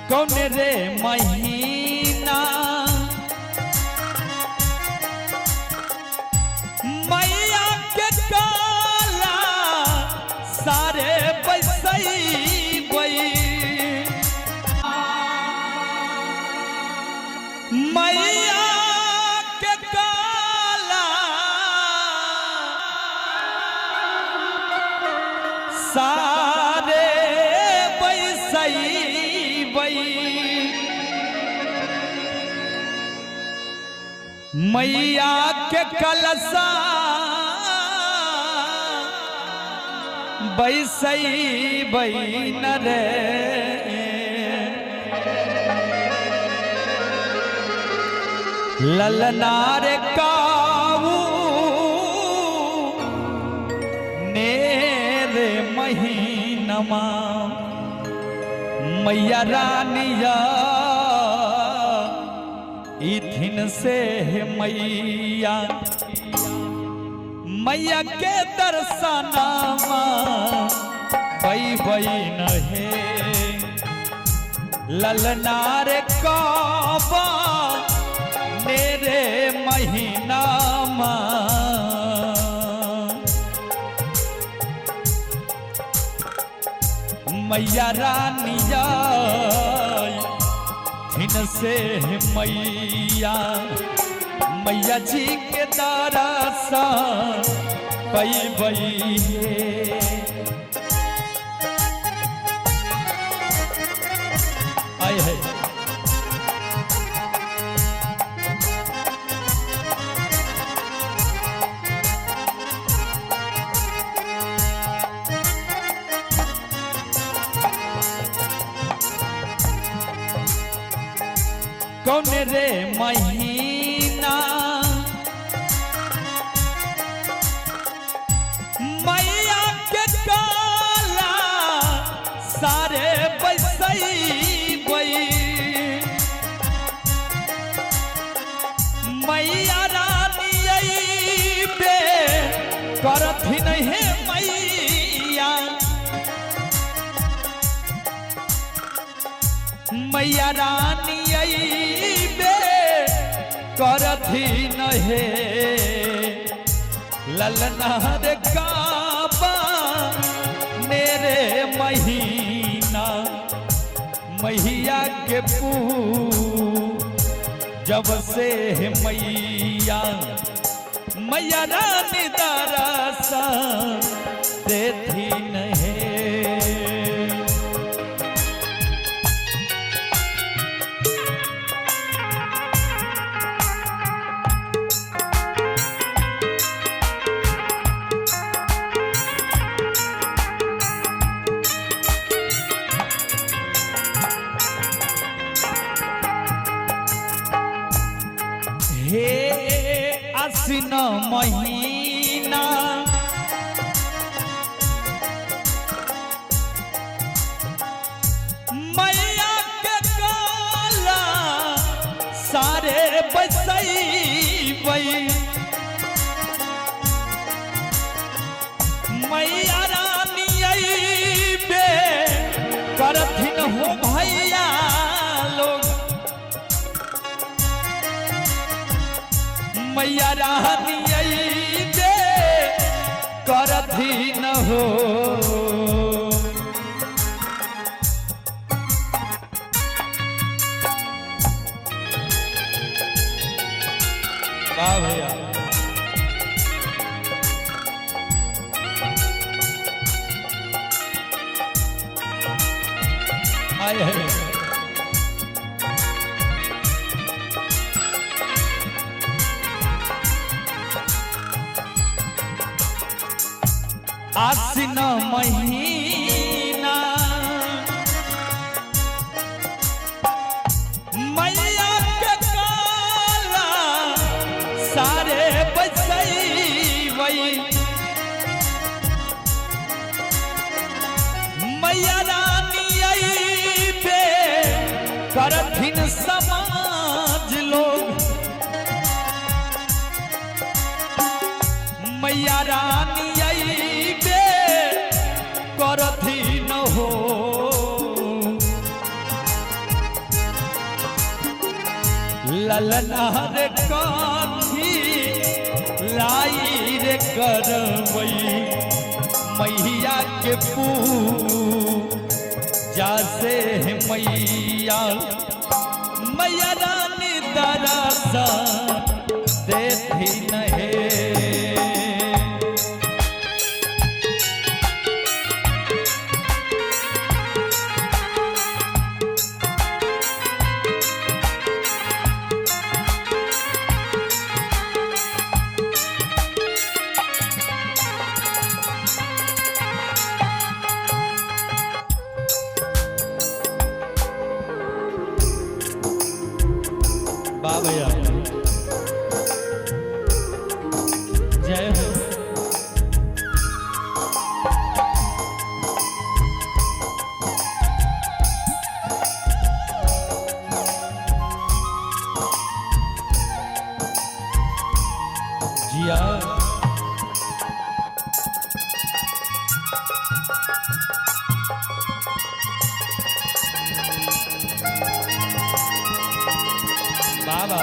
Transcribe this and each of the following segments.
कौन रे महीना मैया के काला सारे बसई बई मैया के काला सारे बसई बई मैया के कलसा बैसई बैन रे ललनार काऊ नेरे महीनमा मैया रानिया इथिन से मैया मैया के दर्शनमा बई बई नहे ललनार काबा नेरे महीनामा मैया रानिया हिन से मैया मैया जी के दर्शन पई बई आए है कौन रे महीना मैया के काला सारे बसई बई मैया रानी बे करथी नहीं मैया मैया रानी बे करथी नहे ललनार काबा मेरे महीना मैया के पू जब से मैया मैया रानी दरसा देती नहे हे आसिन महीना मैया के काला सारे बसई बई मैया रानी बे करथिन हो भैया लोग मैया रानी दे करथी न हो वाह भैया आए हैं आसिन महीना मैया के काला सारे बसई बई मैया रानी बे करथिन समाज लोग मैया रानी बे करथी न हो ललना रे काठी लाई रे करवई मैया के पूजा से मैया मैया रानी दरअसल देती नहीं। भैया जय हो। जिया बाबा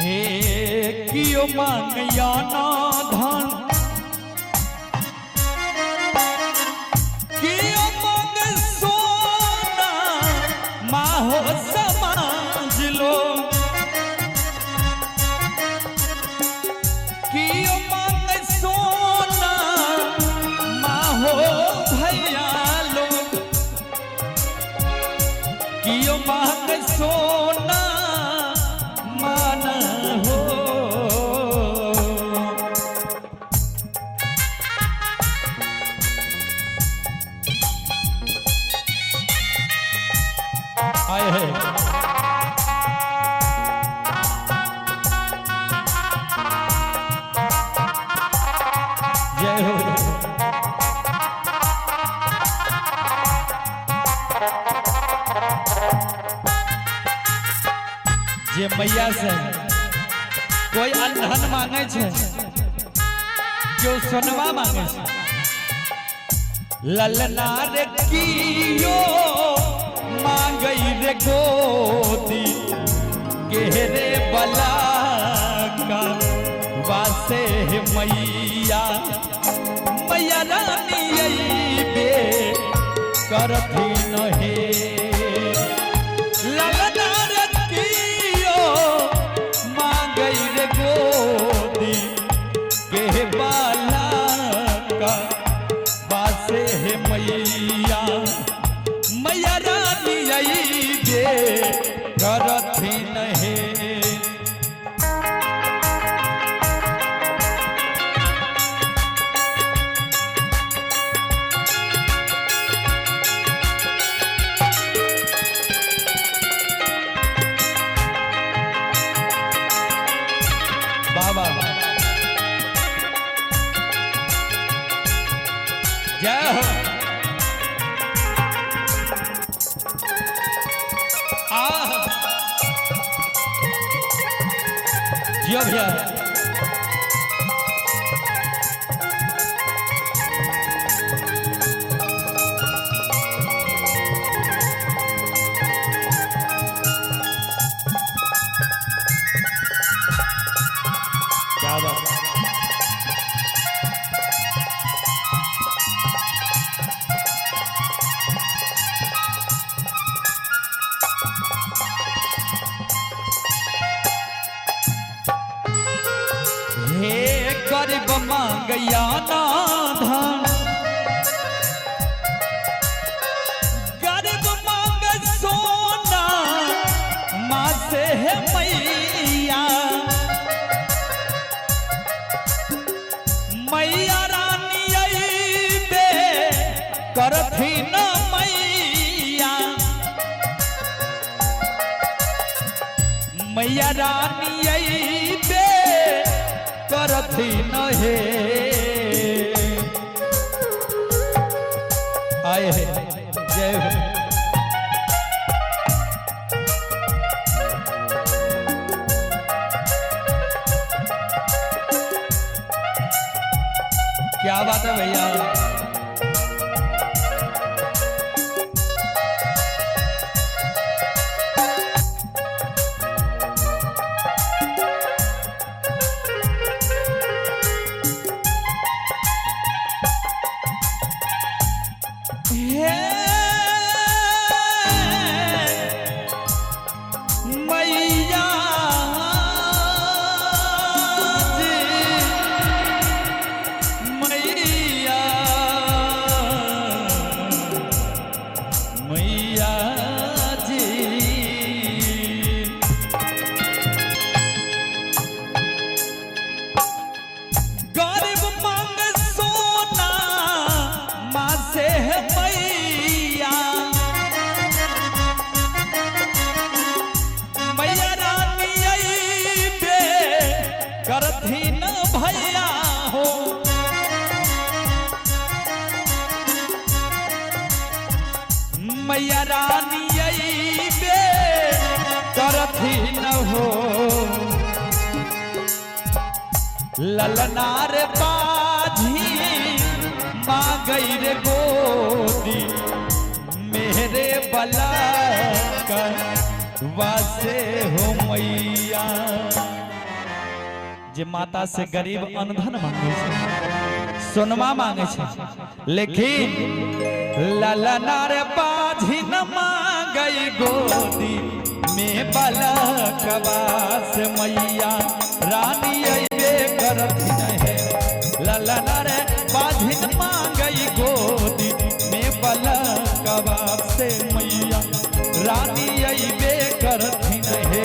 हे कियो मांगया ना धन कियो मांग सोना माहो समाज लो कियो मांग सोना माहो भैया लो कियो मांग सोना मान हो। आए है जय हो। जे मैया से कोई अनधन मांगे छे जो सोनवा मांगे छे ललना रे कियो मांगई रे गोदी गेरे बला का वासे मैया मैया रानी बे करती नहीं। ललना रे कियो मांगई रे गोदी के बाला का वासे मैया मैया रानी बे करती नहीं। बाबा जय हो। जियो भैया क्या बात हे गरीब मांगया ना धन गरीब मांग सोना माँ से है मैया मैया रानी बे करथी न मैया मैया रानी बे करथी न हे आए जय हो। क्या बात है भैया। मैया करथी न भैया हो मैया रानी बे करथी न हो ललनार बाझी मांगई रे गोदी मेरे बला वासे हो मैया। जे माता से गरीब अनधन मांगे छे सोनमा मांगे छे लेकिन ललनार बाझी न मांगई गोदी में बलकवा से मैया रानी अइबे करथी न हे ललनार बाझी न मांगई गोदी में बलकवा से मैया रानी अइबे करथी न हे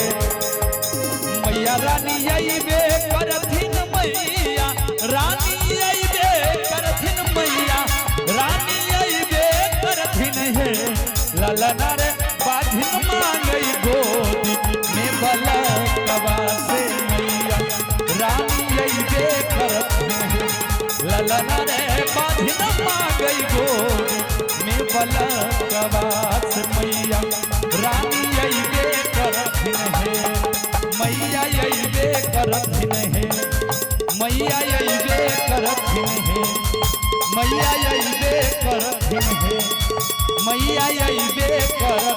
मैया रानी अइबे करथिन मैया रानी अइबे करथिन मैया रानी अइबे करथिन हे ललनार बाझिन मांगई गोदी में बलकवा से मैया रानी अइबे करथिन हे ललनार बाझिन मांगई गोदी में बलकवा से मैया रानी अइबे करथिन हे मैया अइबे करथिन हे मैया अइबे करथिन हे मैया अइबे करथिन हे मैया अइबे कर